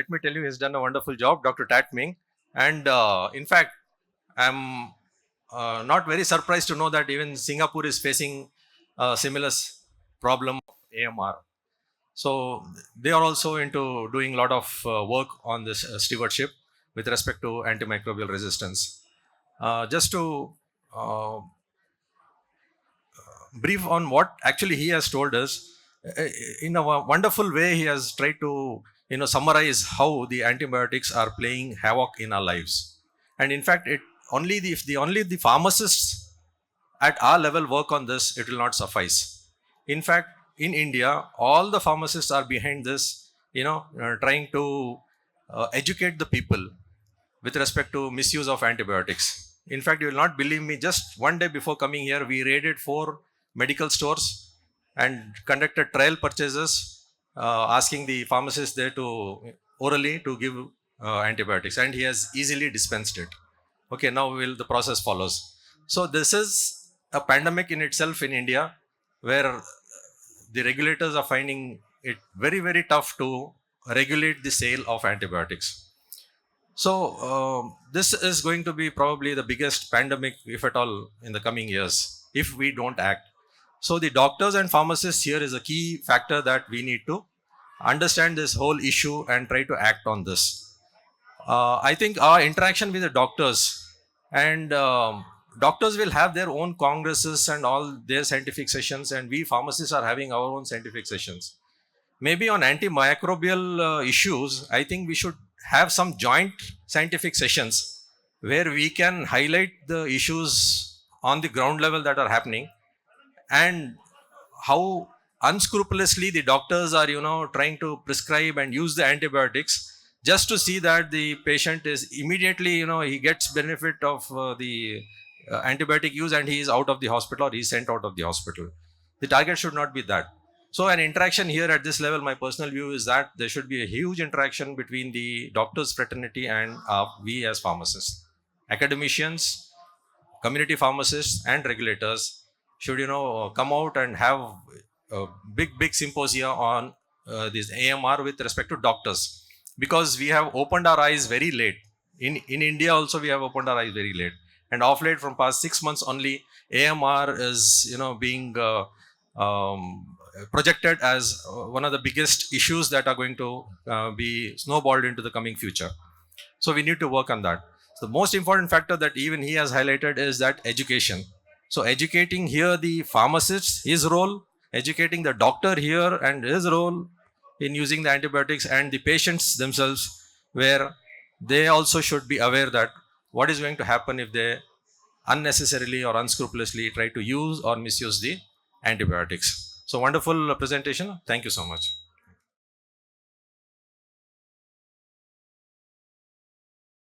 let me tell you, he's done a wonderful job, Dr. Tat Ming. And in fact, I'm not very surprised to know that even Singapore is facing a similar problem of AMR. So they are also into doing a lot of work on this stewardship with respect to antimicrobial resistance. Just to brief on what actually he has told us, in a wonderful way, he has tried to summarize how the antibiotics are playing havoc in our lives. And in fact, it only if the only the pharmacists at our level work on this, it will not suffice. In fact, in India, all the pharmacists are behind this, trying to educate the people with respect to misuse of antibiotics. In fact, you will not believe me, just one day before coming here, we raided 4 medical stores and conducted trial purchases, asking the pharmacist there to orally to give antibiotics, and he has easily dispensed it. Okay, now the process follows. So this is a pandemic in itself in India, where the regulators are finding it very, very tough to regulate the sale of antibiotics. So this is going to be probably the biggest pandemic, if at all, in the coming years, if we don't act. So the doctors and pharmacists here is a key factor that we need to understand this whole issue and try to act on this. I think our interaction with the doctors, and doctors will have their own congresses and all their scientific sessions, and we pharmacists are having our own scientific sessions. Maybe on antimicrobial issues, I think we should have some joint scientific sessions where we can highlight the issues on the ground level that are happening, and how unscrupulously the doctors are trying to prescribe and use the antibiotics just to see that the patient is immediately he gets benefit of the antibiotic use, and he is out of the hospital or he is sent out of the hospital. The target should not be that. So an interaction here at this level, my personal view is that there should be a huge interaction between the doctors fraternity and we as pharmacists. Academicians, community pharmacists and regulators should come out and have a big symposia on this AMR with respect to doctors, because we have opened our eyes very late. In India also we have opened our eyes very late, and off late from past 6 months only, AMR is being projected as one of the biggest issues that are going to be snowballed into the coming future. So we need to work on that. So the most important factor that even he has highlighted is that education. So educating here the pharmacist, his role, educating the doctor here and his role in using the antibiotics, and the patients themselves, where they also should be aware that what is going to happen if they unnecessarily or unscrupulously try to use or misuse the antibiotics. So wonderful presentation. Thank you so much.